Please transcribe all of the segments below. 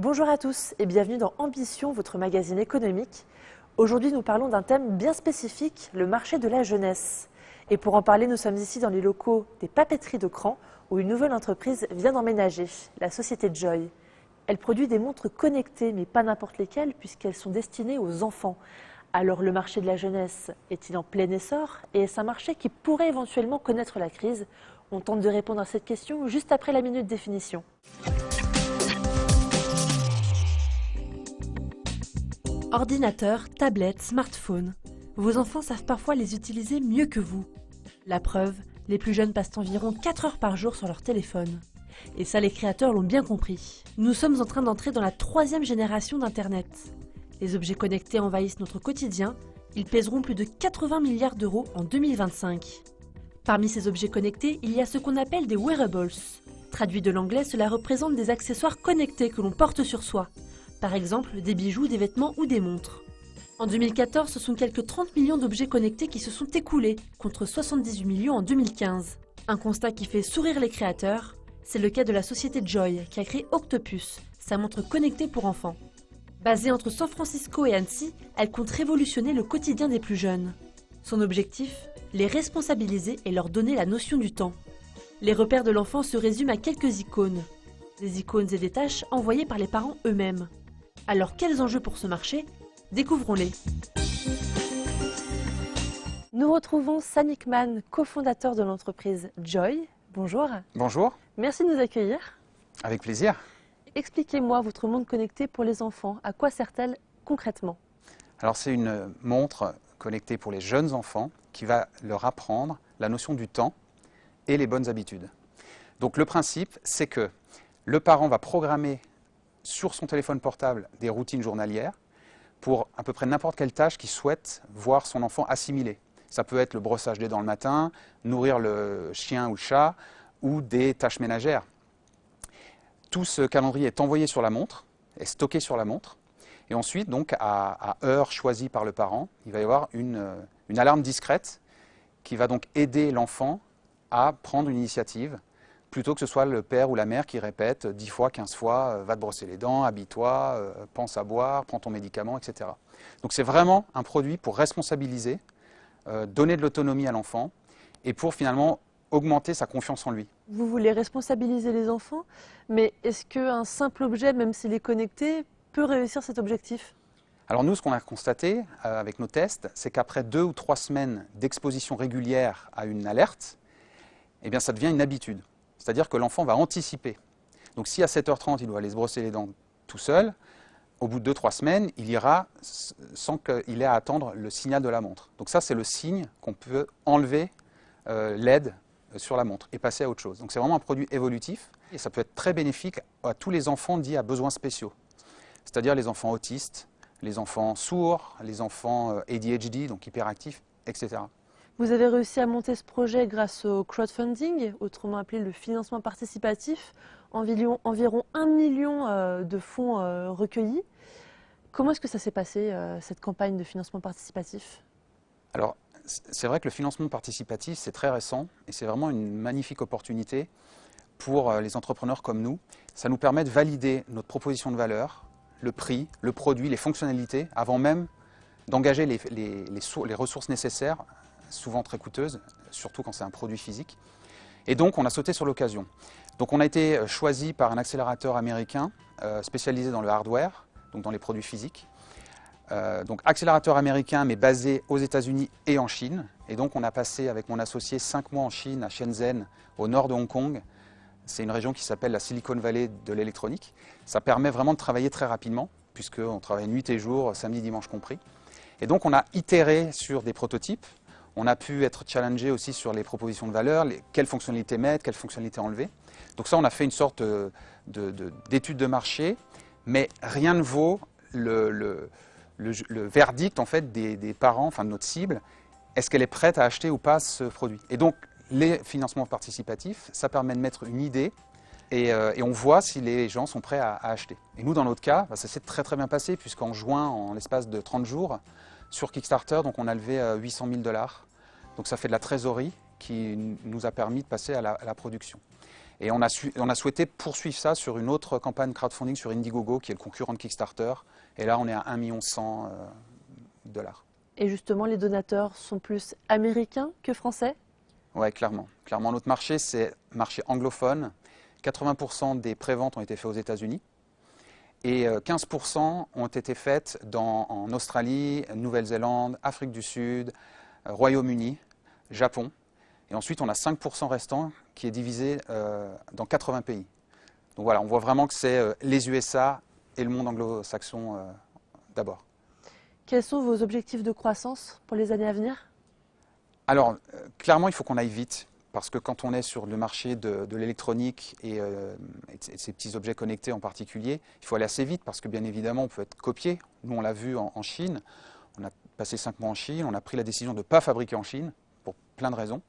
Bonjour à tous et bienvenue dans Ambition, votre magazine économique. Aujourd'hui, nous parlons d'un thème bien spécifique, le marché de la jeunesse. Et pour en parler, nous sommes ici dans les locaux des papeteries de Cran, où une nouvelle entreprise vient d'emménager, la société Joy. Elle produit des montres connectées, mais pas n'importe lesquelles, puisqu'elles sont destinées aux enfants. Alors le marché de la jeunesse est-il en plein essor et est-ce un marché qui pourrait éventuellement connaître la crise? On tente de répondre à cette question juste après la minute définition. Ordinateur, tablette, smartphone. Vos enfants savent parfois les utiliser mieux que vous. La preuve, les plus jeunes passent environ 4 heures par jour sur leur téléphone. Et ça, les créateurs l'ont bien compris. Nous sommes en train d'entrer dans la 3e génération d'Internet. Les objets connectés envahissent notre quotidien. Ils pèseront plus de 80 milliards d'euros en 2025. Parmi ces objets connectés, il y a ce qu'on appelle des wearables. Traduit de l'anglais, cela représente des accessoires connectés que l'on porte sur soi. Par exemple, des bijoux, des vêtements ou des montres. En 2014, ce sont quelques 30 millions d'objets connectés qui se sont écoulés, contre 78 millions en 2015. Un constat qui fait sourire les créateurs, c'est le cas de la société Joy, qui a créé Octopus, sa montre connectée pour enfants. Basée entre San Francisco et Annecy, elle compte révolutionner le quotidien des plus jeunes. Son objectif, les responsabiliser et leur donner la notion du temps. Les repères de l'enfant se résument à quelques icônes. Des icônes et des tâches envoyées par les parents eux-mêmes. Alors quels enjeux pour ce marché? Découvrons-les. Nous retrouvons Sanik Man, cofondateur de l'entreprise Joy. Bonjour. Bonjour. Merci de nous accueillir. Avec plaisir. Expliquez-moi votre montre connectée pour les enfants. À quoi sert-elle concrètement? Alors c'est une montre connectée pour les jeunes enfants qui va leur apprendre la notion du temps et les bonnes habitudes. Donc le principe, c'est que le parent va programmer sur son téléphone portable des routines journalières pour à peu près n'importe quelle tâche qu'il souhaite voir son enfant assimiler. Ça peut être le brossage des dents le matin, nourrir le chien ou le chat, ou des tâches ménagères. Tout ce calendrier est envoyé sur la montre, est stocké sur la montre, et ensuite, donc, à heure choisie par le parent, il va y avoir une alarme discrète qui va donc aider l'enfant à prendre une initiative, plutôt que ce soit le père ou la mère qui répète 10 fois, 15 fois, va te brosser les dents, habille-toi, pense à boire, prends ton médicament, etc. Donc c'est vraiment un produit pour responsabiliser, donner de l'autonomie à l'enfant et pour finalement augmenter sa confiance en lui. Vous voulez responsabiliser les enfants, mais est-ce qu'un simple objet, même s'il est connecté, peut réussir cet objectif? Alors nous, ce qu'on a constaté avec nos tests, c'est qu'après 2 ou 3 semaines d'exposition régulière à une alerte, eh bien ça devient une habitude. C'est-à-dire que l'enfant va anticiper. Donc si à 7h30, il doit aller se brosser les dents tout seul, au bout de 2-3 semaines, il ira sans qu'il ait à attendre le signal de la montre. Donc ça, c'est le signe qu'on peut enlever l'aide sur la montre et passer à autre chose. Donc c'est vraiment un produit évolutif et ça peut être très bénéfique à tous les enfants dits à besoins spéciaux. C'est-à-dire les enfants autistes, les enfants sourds, les enfants ADHD, donc hyperactifs, etc. Vous avez réussi à monter ce projet grâce au crowdfunding, autrement appelé le financement participatif, environ 1 million de fonds recueillis. Comment est-ce que ça s'est passé, cette campagne de financement participatif? Alors, c'est vrai que le financement participatif, c'est très récent et c'est vraiment une magnifique opportunité pour les entrepreneurs comme nous. Ça nous permet de valider notre proposition de valeur, le prix, le produit, les fonctionnalités, avant même d'engager les ressources nécessaires, souvent très coûteuses, surtout quand c'est un produit physique. Et donc, on a sauté sur l'occasion. Donc, on a été choisi par un accélérateur américain spécialisé dans le hardware, donc dans les produits physiques. Donc, accélérateur américain, mais basé aux États-Unis et en Chine. Et donc, on a passé avec mon associé 5 mois en Chine, à Shenzhen, au nord de Hong Kong. C'est une région qui s'appelle la Silicon Valley de l'électronique. Ça permet vraiment de travailler très rapidement, puisqu'on travaille nuit et jour, samedi, dimanche compris. Et donc, on a itéré sur des prototypes. On a pu être challengé aussi sur les propositions de valeur, quelles fonctionnalités mettre, quelles fonctionnalités enlever. Donc ça, on a fait une sorte d'étude de marché, mais rien ne vaut le verdict en fait, des parents, enfin de notre cible. Est-ce qu'elle est prête à acheter ou pas ce produit? Et donc, les financements participatifs, ça permet de mettre une idée et on voit si les gens sont prêts à acheter. Et nous, dans notre cas, ça s'est très très bien passé, puisqu'en juin, en l'espace de 30 jours, sur Kickstarter, donc on a levé 800 000 $. Donc ça fait de la trésorerie qui nous a permis de passer à la production. Et on a souhaité poursuivre ça sur une autre campagne crowdfunding sur Indiegogo, qui est le concurrent de Kickstarter. Et là, on est à 1,1 million $. Et justement, les donateurs sont plus américains que français? Oui, clairement. Clairement, notre marché, c'est marché anglophone. 80% des préventes ont été faites aux États-Unis. Et 15% ont été faites en Australie, Nouvelle-Zélande, Afrique du Sud, Royaume-Uni, Japon. Et ensuite, on a 5% restant qui est divisé dans 80 pays. Donc voilà, on voit vraiment que c'est les USA et le monde anglo-saxon d'abord. Quels sont vos objectifs de croissance pour les années à venir? Alors, clairement, il faut qu'on aille vite. Parce que quand on est sur le marché de l'électronique et de ces petits objets connectés en particulier, il faut aller assez vite parce que bien évidemment on peut être copié. Nous on l'a vu en Chine, on a passé 5 mois en Chine, on a pris la décision de ne pas fabriquer en Chine pour plein de raisons.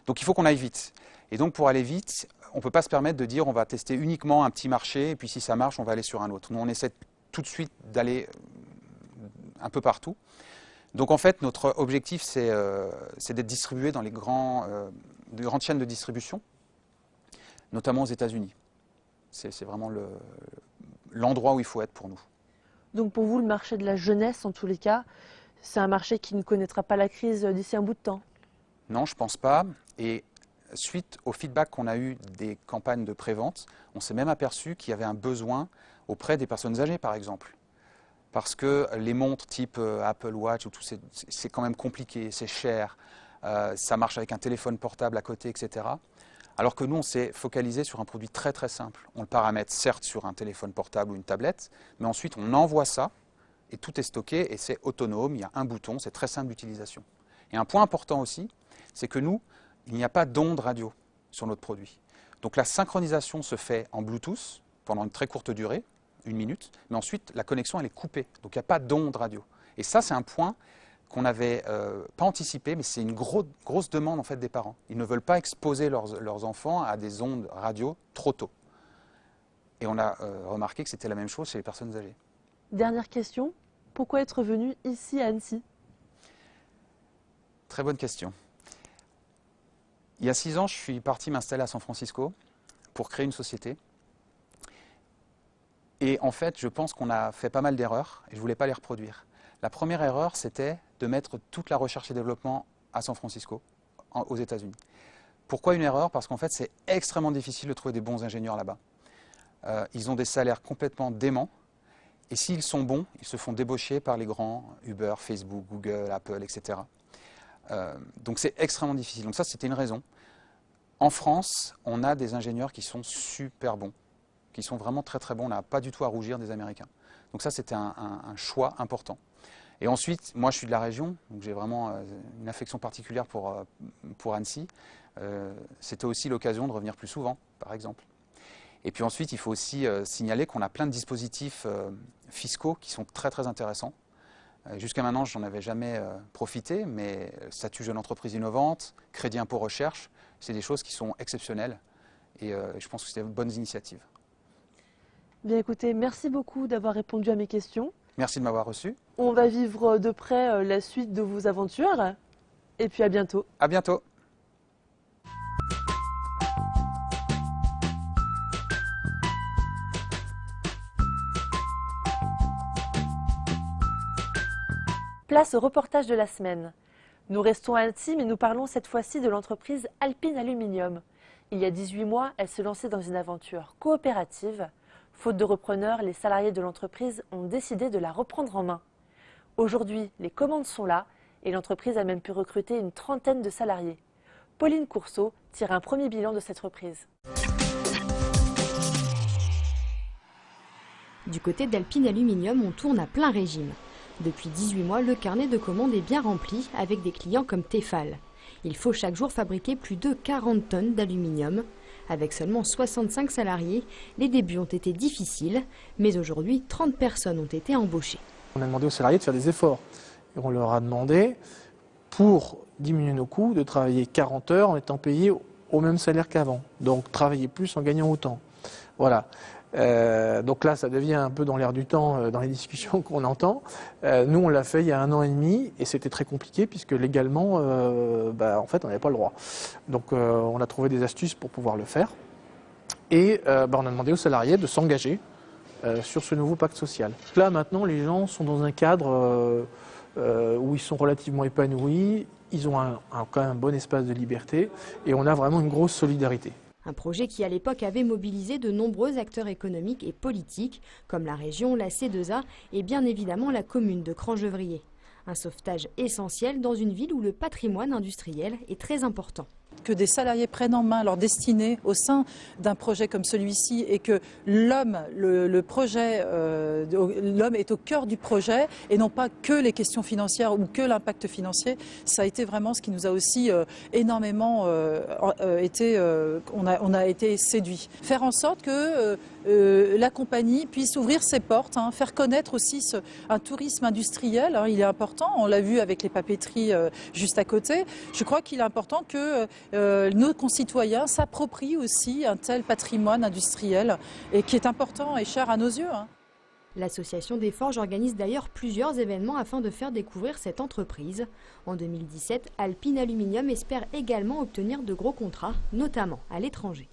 Donc il faut qu'on aille vite. Et donc pour aller vite, on ne peut pas se permettre de dire on va tester uniquement un petit marché et puis si ça marche on va aller sur un autre. Nous on essaie tout de suite d'aller un peu partout. Donc en fait notre objectif c'est d'être distribué dans les de grandes chaînes de distribution, notamment aux États-Unis. C'est vraiment l'endroit où il faut être pour nous. Donc pour vous, le marché de la jeunesse, en tous les cas, c'est un marché qui ne connaîtra pas la crise d'ici un bout de temps? Non, je ne pense pas. Et suite au feedback qu'on a eu des campagnes de prévente, on s'est même aperçu qu'il y avait un besoin auprès des personnes âgées, par exemple. Parce que les montres type Apple Watch, c'est quand même compliqué, c'est cher. Ça marche avec un téléphone portable à côté, etc. Alors que nous, on s'est focalisé sur un produit très très simple. On le paramètre certes sur un téléphone portable ou une tablette, mais ensuite on envoie ça et tout est stocké et c'est autonome, il y a un bouton, c'est très simple d'utilisation. Et un point important aussi, c'est que nous, il n'y a pas d'onde radio sur notre produit. Donc la synchronisation se fait en Bluetooth pendant une très courte durée, 1 minute, mais ensuite la connexion elle est coupée, donc il n'y a pas d'onde radio. Et ça c'est un point qu'on n'avait pas anticipé, mais c'est une grosse demande en fait des parents. Ils ne veulent pas exposer leurs enfants à des ondes radio trop tôt. Et on a remarqué que c'était la même chose chez les personnes âgées. Dernière question, pourquoi être venu ici à Annecy? Très bonne question. Il y a 6 ans, je suis parti m'installer à San Francisco pour créer une société. Et en fait, je pense qu'on a fait pas mal d'erreurs et je ne voulais pas les reproduire. La première erreur, c'était de mettre toute la recherche et développement à San Francisco, aux États-Unis. Pourquoi une erreur? Parce qu'en fait, c'est extrêmement difficile de trouver des bons ingénieurs là-bas. Ils ont des salaires complètement déments. Et s'ils sont bons, ils se font débaucher par les grands, Uber, Facebook, Google, Apple, etc. Donc c'est extrêmement difficile. Donc ça, c'était une raison. En France, on a des ingénieurs qui sont super bons, qui sont vraiment très très bons. On n'a pas du tout à rougir des Américains. Donc ça, c'était un choix important. Et ensuite, moi je suis de la région, donc j'ai vraiment une affection particulière pour Annecy. C'était aussi l'occasion de revenir plus souvent, par exemple. Et puis ensuite, il faut aussi signaler qu'on a plein de dispositifs fiscaux qui sont très très intéressants. Jusqu'à maintenant, je n'en avais jamais profité, mais statut jeune entreprise innovante, crédit impôt recherche, c'est des choses qui sont exceptionnelles. Et je pense que c'est de bonnes initiatives. Bien écoutez, merci beaucoup d'avoir répondu à mes questions. Merci de m'avoir reçu. On va vivre de près la suite de vos aventures. Et puis à bientôt. À bientôt. Place au reportage de la semaine. Nous restons à Annecy, mais nous parlons cette fois-ci de l'entreprise Alpine Aluminium. Il y a 18 mois, elle se lançait dans une aventure coopérative. Faute de repreneurs, les salariés de l'entreprise ont décidé de la reprendre en main. Aujourd'hui, les commandes sont là et l'entreprise a même pu recruter une trentaine de salariés. Pauline Courceau tire un premier bilan de cette reprise. Du côté d'Alpine Aluminium, on tourne à plein régime. Depuis 18 mois, le carnet de commandes est bien rempli avec des clients comme Tefal. Il faut chaque jour fabriquer plus de 40 tonnes d'aluminium. Avec seulement 65 salariés, les débuts ont été difficiles, mais aujourd'hui, 30 personnes ont été embauchées. On a demandé aux salariés de faire des efforts. Et on leur a demandé, pour diminuer nos coûts, de travailler 40 heures en étant payés au même salaire qu'avant. Donc travailler plus en gagnant autant. Voilà. Donc là, ça devient un peu dans l'air du temps, dans les discussions qu'on entend. Nous, on l'a fait il y a 1 an et demi et c'était très compliqué puisque légalement, en fait, on n'avait pas le droit. Donc on a trouvé des astuces pour pouvoir le faire. Et on a demandé aux salariés de s'engager sur ce nouveau pacte social. Là, maintenant, les gens sont dans un cadre où ils sont relativement épanouis, ils ont quand même un bon espace de liberté et on a vraiment une grosse solidarité. Un projet qui, à l'époque, avait mobilisé de nombreux acteurs économiques et politiques, comme la région, la C2A et bien évidemment la commune de Crangevrier. Un sauvetage essentiel dans une ville où le patrimoine industriel est très important. Que des salariés prennent en main leur destinée au sein d'un projet comme celui-ci et que l'homme est au cœur du projet et non pas que les questions financières ou que l'impact financier, ça a été vraiment ce qui nous a aussi énormément on a été séduits. Faire en sorte que la compagnie puisse ouvrir ses portes, faire connaître aussi un tourisme industriel, il est important, on l'a vu avec les papeteries juste à côté. Je crois qu'il est important que nos concitoyens s'approprient aussi un tel patrimoine industriel et qui est important et cher à nos yeux. L'association des forges organise d'ailleurs plusieurs événements afin de faire découvrir cette entreprise. En 2017, Alpine Aluminium espère également obtenir de gros contrats, notamment à l'étranger.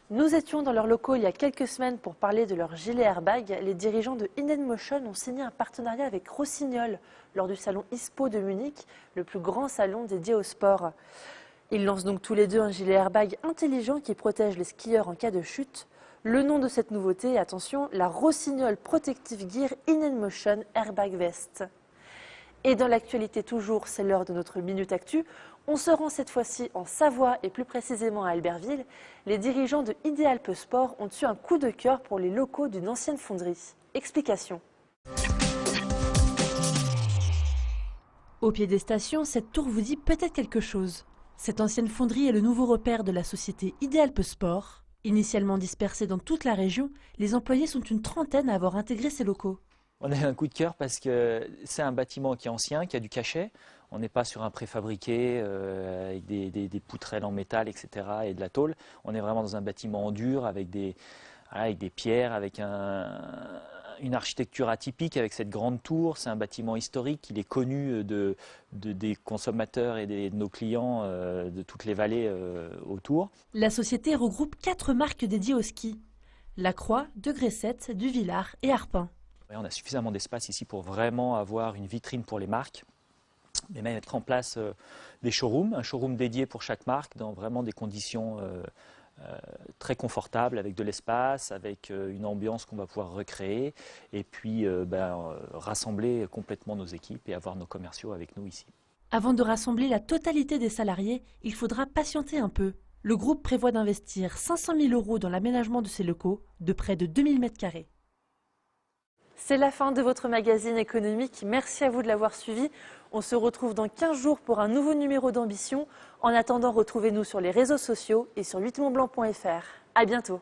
Nous étions dans leurs locaux il y a quelques semaines pour parler de leur gilet airbag. Les dirigeants de InEnMotion ont signé un partenariat avec Rossignol lors du salon ISPO de Munich, le plus grand salon dédié au sport. Ils lancent donc tous les deux un gilet airbag intelligent qui protège les skieurs en cas de chute. Le nom de cette nouveauté, attention, la Rossignol Protective Gear InEnMotion Airbag Vest. Et dans l'actualité toujours, c'est l'heure de notre Minute Actu. On se rend cette fois-ci en Savoie et plus précisément à Albertville. Les dirigeants de Idealpe Sport ont eu un coup de cœur pour les locaux d'une ancienne fonderie. Explication. Au pied des stations, cette tour vous dit peut-être quelque chose. Cette ancienne fonderie est le nouveau repère de la société Idealpe Sport. Initialement dispersée dans toute la région, les employés sont une trentaine à avoir intégré ces locaux. On a eu un coup de cœur parce que c'est un bâtiment qui est ancien, qui a du cachet. On n'est pas sur un préfabriqué avec des poutrelles en métal, etc. et de la tôle. On est vraiment dans un bâtiment en dur avec des pierres, avec une architecture atypique, avec cette grande tour. C'est un bâtiment historique, il est connu des consommateurs et de nos clients de toutes les vallées autour. La société regroupe 4 marques dédiées au ski. La Croix, Degré 7, Duvillard et Arpin. On a suffisamment d'espace ici pour vraiment avoir une vitrine pour les marques, mais même mettre en place des showrooms, un showroom dédié pour chaque marque dans vraiment des conditions très confortables, avec de l'espace, avec une ambiance qu'on va pouvoir recréer et puis rassembler complètement nos équipes et avoir nos commerciaux avec nous ici. Avant de rassembler la totalité des salariés, il faudra patienter un peu. Le groupe prévoit d'investir 500 000 € dans l'aménagement de ses locaux de près de 2000 m². C'est la fin de votre magazine économique. Merci à vous de l'avoir suivi. On se retrouve dans 15 jours pour un nouveau numéro d'Ambition. En attendant, retrouvez-nous sur les réseaux sociaux et sur 8montblanc.fr. À bientôt.